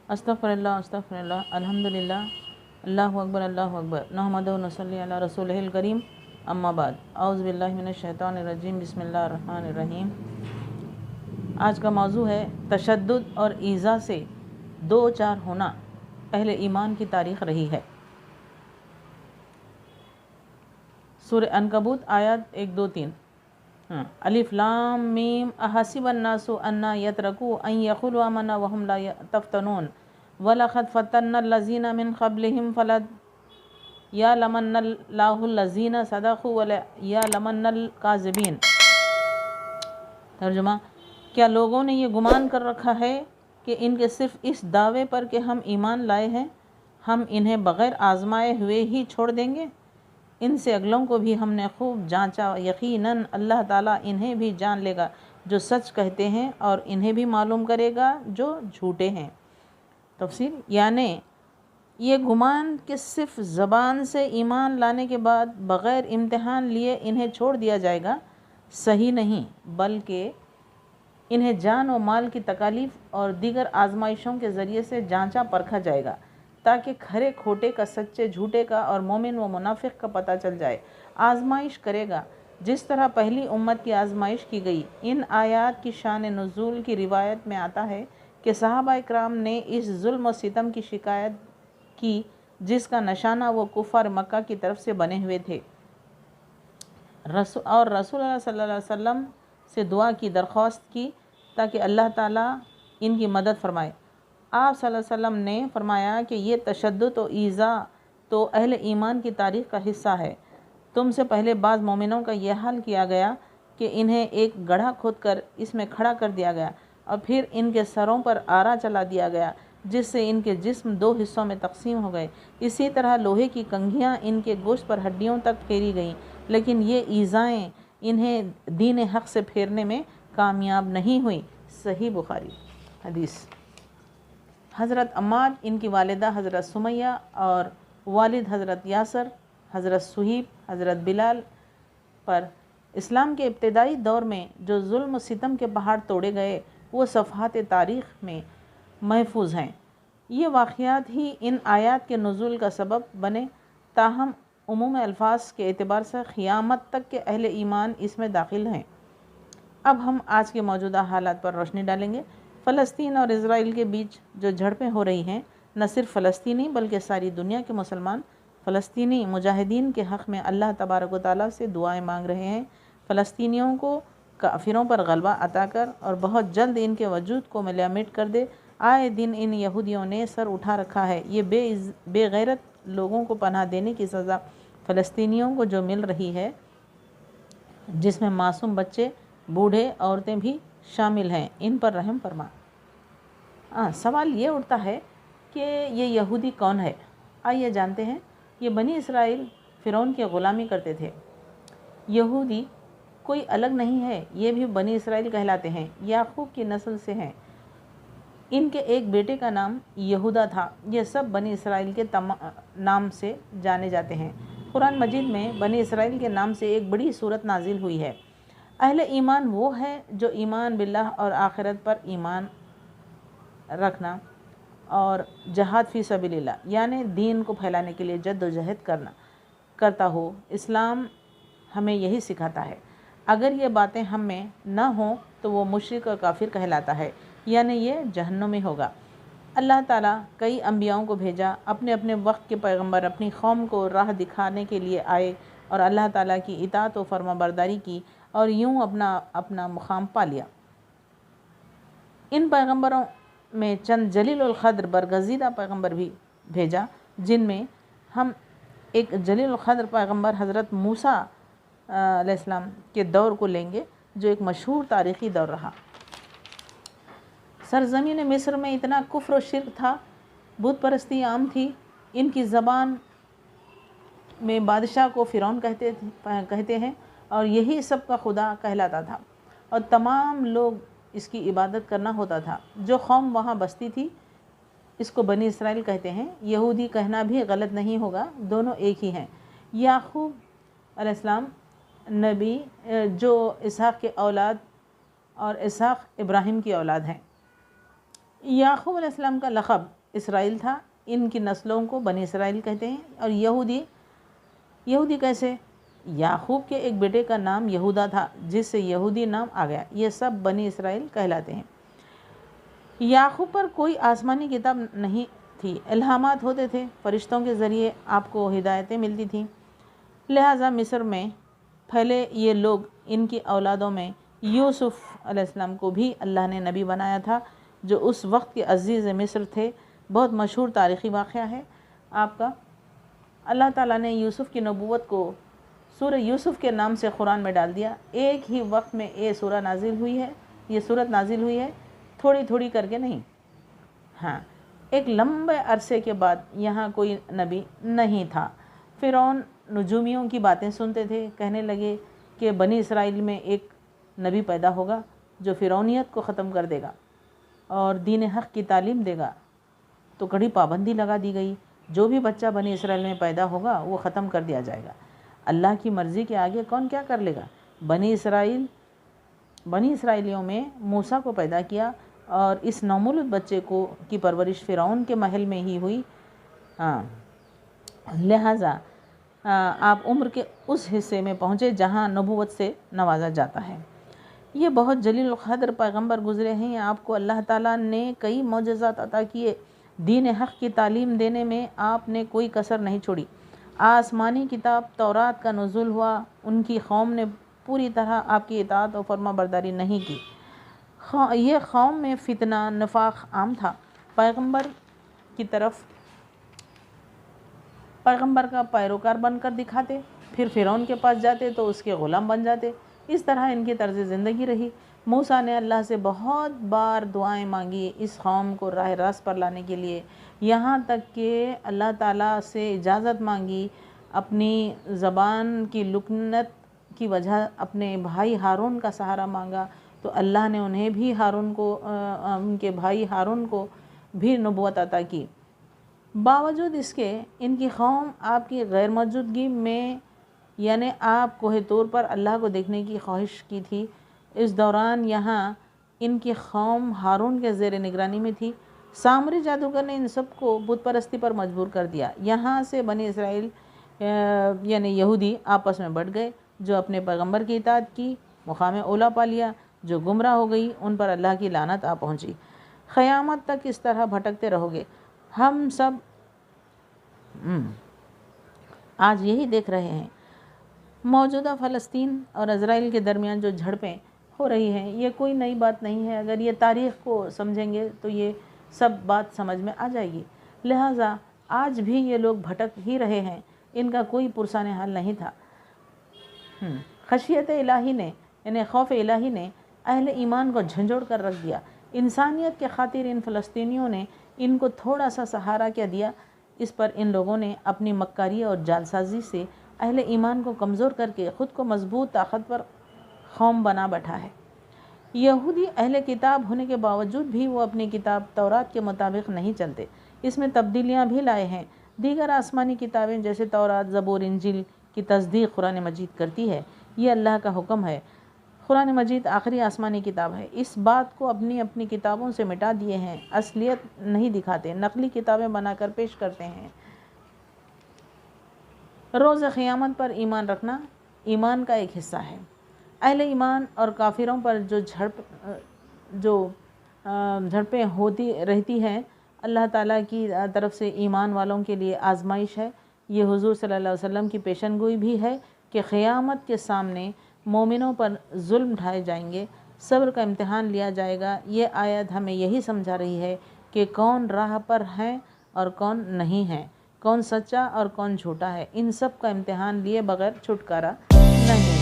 अस्तग़फ़िरुल्लाह अल्हम्दुलिल्लाह अल्लाहु अकबर नहमदुहु व नसल्ली अला रसूलिहिल करीम अम्मा बाद औज़ु बिल्लाहि मिनश शैतानिर रजीम बिस्मिल्लाहिर रहमानिर रहीम। आज का मौजू है तशद्दुद और ईज़ा से दो चार होना अहले ईमान की तारीख़ रही है। सूरह अनकबूत आयत 1, 2, 3। अलिफ लाम मीम अहसिबन नासु अन्ना यतरकू अन यक़ूलू आमन्ना वहुम ला यफ्तनून वलक़द फ़त्तन्ना लज़ीना मिन क़ब्लिहिम फ़लद यअलमन्नल्लाहुल लज़ीना सदक़ू व यअलमन्नल काज़िबीन। तर्जुमा, क्या लोगों ने ये गुमान कर रखा है कि इनके सिर्फ़ इस दावे पर कि हम ईमान लाए हैं, हम इन्हें बग़ैर आज़माए हुए ही छोड़ देंगे? इनसे अगलों को भी हमने खूब जांचा, यकीनन अल्लाह ताला इन्हें भी जान लेगा जो सच कहते हैं और इन्हें भी मालूम करेगा जो झूठे हैं। तफसील यानी ये गुमान कि सिर्फ़ ज़बान से ईमान लाने के बाद बग़ैर इम्तिहान लिए इन्हें छोड़ दिया जाएगा, सही नहीं, बल्कि इन्हें जान व माल की तकालीफ़ और दीगर आजमाइशों के ज़रिए से जांचा परखा जाएगा ताकि खरे खोटे का, सच्चे झूठे का और मोमिन व मुनाफिक का पता चल जाए। आजमाइश करेगा जिस तरह पहली उम्मत की आजमाइश की गई। इन आयात की शान नुज़ूल की रिवायत में आता है कि सहाबा इकराम ने इस जुल्म व सितम की शिकायत की जिसका निशाना वो कुफ़ार मक्का की तरफ से बने हुए थे और रसूल सल्लल्लाहु अलैहि वसल्लम से दुआ की, दरख्वास्त की ताकि अल्लाह ताला इनकी मदद फरमाए। आप सल्लल्लाहु अलैहि वसल्लम ने फरमाया कि ये तशद्दुद व ईज़ा तो अहले ईमान की तारीख़ का हिस्सा है। तुमसे पहले बाज़ मोमिनों का यह हाल किया गया कि इन्हें एक गड्ढा खोदकर इसमें खड़ा कर दिया गया और फिर इनके सरों पर आरा चला दिया गया जिससे इनके जिस्म दो हिस्सों में तकसीम हो गए। इसी तरह लोहे की कंघियाँ इनके गोश्त पर हड्डियों तक फेरी गईं, लेकिन ये ईज़ाएँ इन्हें दीन हक़ से फेरने में कामयाब नहीं हुई। सही बुखारी हदीस। हज़रत अम्मार, इनकी वालिदा हज़रत सुमैया और वालिद हज़रत यासर, हज़रत सुहीब, हज़रत बिलाल पर इस्लाम के इब्तिदाई दौर में जो जुल्म सितम के पहाड़ तोड़े गए वो सफ़हात तारीख़ में महफूज हैं। ये वाक़यात ही इन आयात के नुज़ूल का सबब बने। ताहम उमूम अल्फाज के एतबार से क़ियामत तक के अहले ईमान इसमें दाखिल हैं। अब हम आज के मौजूदा हालात पर रोशनी डालेंगे। फ़लस्तीन और इज़राइल के बीच जो झड़पें हो रही हैं, न सिर्फ फ़लस्तीनी बल्कि सारी दुनिया के मुसलमान फ़लस्तीनी मुजाहिदीन के हक़ में अल्लाह तबारक व तआला से दुआएं मांग रहे हैं। फ़लस्तीनियों को काफिरों पर गलबा अता कर और बहुत जल्द इनके वजूद को मिलामिट कर दे। आए दिन इन यहूदियों ने सर उठा रखा है। ये बेगैरत लोगों को पनाह देने की सज़ा फ़लस्तीनियों को जो मिल रही है, जिसमें मासूम बच्चे, बूढ़े, औरतें भी शामिल हैं, इन पर रहम फरमा। सवाल ये उठता है कि ये यहूदी कौन है। आइए जानते हैं। ये बनी इसराइल फ़िरौन की ग़ुलामी करते थे। यहूदी कोई अलग नहीं है, ये भी बनी इसराइल कहलाते हैं, याकूब की नस्ल से हैं। इनके एक बेटे का नाम यहूदा था। ये सब बनी इसराइल के नाम से जाने जाते हैं। कुरान मजीद में बनी इसराइल के नाम से एक बड़ी सूरत नाजिल हुई है। अहले ईमान वो है जो ईमान बिल्लाह और आखिरत पर ईमान रखना और जहाद फ़ी सबीलिल्लाह यानी दीन को फैलाने के लिए जद्दोजहद करता हो। इस्लाम हमें यही सिखाता है। अगर ये बातें हम में न हों तो वो मुशरिक और काफिर कहलाता है, यानी ये जहन्नुमी होगा। अल्लाह ताला कई अंबियाओं को भेजा, अपने अपने वक्त के पैगंबर अपनी कौम को राह दिखाने के लिए आए और अल्लाह ताला की इताअत व फरमाबरदारी की और यूँ अपना मुकाम पा लिया। इन पैगंबरों में चंद जलील उल क़द्र बरगज़ीदा पैगंबर भी भेजा, जिनमें हम एक जलील उल क़द्र पैगंबर हज़रत मूसा अलैहिस्सलाम के दौर को लेंगे, जो एक मशहूर तारीख़ी दौर रहा। सरज़मीन मिस्र में इतना कुफ्र और शिर्क था, बुत परस्ती आम थी। इनकी ज़बान में बादशाह को फ़िरौन कहते हैं और यही सब का खुदा कहलाता था और तमाम लोग इसकी इबादत करना होता था। जो कौम वहाँ बसती थी इसको बनी इसराइल कहते हैं। यहूदी कहना भी गलत नहीं होगा, दोनों एक ही हैं। याकूब अलैहिस्सलाम नबी जो इसहाक़ के औलाद और इसहाक़ इब्राहिम की औलाद हैं। याकूब अलैहिस्सलाम का लक़ब اسرائیل تھا، ان کی نسلوں کو بنی اسرائیل کہتے ہیں۔ اور یہودی کیسے؟ یعقوب کے ایک بیٹے کا نام یہودا تھا، جس سے یہودی نام آ گیا۔ یہ سب بنی اسرائیل کہلاتے ہیں۔ یعقوب پر کوئی آسمانی کتاب نہیں تھی، الہامات ہوتے تھے، فرشتوں کے ذریعے آپ کو ہدایتیں ملتی تھیں۔ لہٰذا مصر میں پھیلے یہ لوگ، ان کی اولادوں میں یوسف علیہ السلام کو بھی اللہ نے نبی بنایا تھا، جو اس وقت کے عزیز مصر تھے۔ بہت مشہور تاریخی واقعہ ہے آپ کا۔ اللہ تعالیٰ نے یوسف کی نبوت کو سورہ یوسف کے نام سے قرآن میں ڈال دیا۔ ایک ہی وقت میں یہ سورت نازل ہوئی ہے، تھوڑی تھوڑی کر کے نہیں۔ ہاں، ایک لمبے عرصے کے بعد یہاں کوئی نبی نہیں تھا۔ فرعون نجومیوں کی باتیں سنتے تھے، کہنے لگے کہ بنی اسرائیل میں ایک نبی پیدا ہوگا جو فرعونیت کو ختم کر دے گا اور دین حق کی تعلیم دے گا۔ تو کڑی پابندی لگا دی گئی، جو بھی بچہ بنی اسرائیل میں پیدا ہوگا وہ ختم کر دیا جائے گا۔ اللہ کی مرضی کے آگے کون کیا کر لے گا؟ بنی اسرائیلیوں میں موسیٰ کو پیدا کیا، اور اس نومولود بچے کی پرورش فرعون کے محل میں ہی ہوئی۔ لہٰذا آپ عمر کے اس حصے میں پہنچے جہاں نبوت سے نوازا جاتا ہے۔ یہ بہت جلیل القدر پیغمبر گزرے ہیں، آپ کو اللہ تعالیٰ نے کئی معجزات عطا کیے۔ دین حق کی تعلیم دینے میں آپ نے کوئی کسر نہیں چھوڑی۔ آسمانی کتاب تورات کا نزول ہوا، ان کی قوم نے پوری طرح آپ کی اطاعت و فرما برداری نہیں کی۔ یہ قوم میں فتنہ نفاق عام تھا۔ پیغمبر کا پیروکار بن کر دکھاتے، پھر فرعون کے پاس جاتے تو اس کے غلام بن جاتے۔ اس طرح ان کی طرز زندگی رہی۔ موسیٰ نے اللہ سے بہت بار دعائیں مانگی اس قوم کو راہ راست پر لانے کے لیے، یہاں تک کہ اللہ تعالیٰ سے اجازت مانگی، اپنی زبان کی لکنت کی وجہ اپنے بھائی ہارون کا سہارا مانگا، تو اللہ نے ان کے بھائی ہارون کو بھی نبوت عطا کی۔ باوجود اس کے ان کی قوم آپ کی غیر موجودگی میں، یعنی آپ کوہ طور پر اللہ کو دیکھنے کی خواہش کی تھی۔ اس دوران یہاں ان کی قوم ہارون کے زیر نگرانی میں تھی۔ سامری جادوگر نے ان سب کو بت پرستی پر مجبور کر دیا۔ یہاں سے بنی اسرائیل یعنی یہودی آپس میں بٹ گئے۔ جو اپنے پیغمبر کی اطاعت کی مقام اولا پا لیا، جو گمراہ ہو گئی ان پر اللہ کی لعنت آ پہنچی۔ قیامت تک اس طرح بھٹکتے رہو گے۔ ہم سب آج یہی دیکھ رہے ہیں۔ موجودہ فلسطین اور اسرائیل کے درمیان جو جھڑپیں ہو رہی ہیں، یہ کوئی نئی بات نہیں ہے۔ اگر یہ تاریخ کو سمجھیں گے تو یہ سب بات سمجھ میں آ جائے گی۔ لہٰذا آج بھی یہ لوگ بھٹک ہی رہے ہیں، ان کا کوئی پرسان حال نہیں تھا۔ خشیت الہی نے یعنی خوف الہی نے اہل ایمان کو جھنجھوڑ کر رکھ دیا۔ انسانیت کے خاطر ان فلسطینیوں نے ان کو تھوڑا سا سہارا کیا دیا، اس پر ان لوگوں نے اپنی مکاری اور جالسازی سے اہل ایمان کو کمزور کر کے خود کو مضبوط طاقتور قوم بنا بیٹھا ہے۔ یہودی اہل کتاب ہونے کے باوجود بھی وہ اپنی کتاب تورات کے مطابق نہیں چلتے، اس میں تبدیلیاں بھی لائے ہیں۔ دیگر آسمانی کتابیں جیسے تورات، زبور، انجیل کی تصدیق قرآن مجید کرتی ہے۔ یہ اللہ کا حکم ہے۔ قرآن مجید آخری آسمانی کتاب ہے۔ اس بات کو اپنی کتابوں سے مٹا دیے ہیں، اصلیت نہیں دکھاتے، نقلی کتابیں بنا کر پیش کرتے ہیں۔ روز قیامت پر ایمان رکھنا ایمان کا ایک حصہ ہے۔ اہل ایمان اور کافروں پر جو جھڑپیں ہوتی رہتی ہیں، اللہ تعالیٰ کی طرف سے ایمان والوں کے لیے آزمائش ہے۔ یہ حضور صلی اللہ علیہ وسلم کی پیشن گوئی بھی ہے کہ قیامت کے سامنے مومنوں پر ظلم ڈھائے جائیں گے، صبر کا امتحان لیا جائے گا۔ یہ آیت ہمیں یہی سمجھا رہی ہے کہ کون راہ پر ہے اور کون نہیں ہے، کون سچا اور کون جھوٹا ہے۔ ان سب کا امتحان لیے بغیر چھٹکارا نہیں۔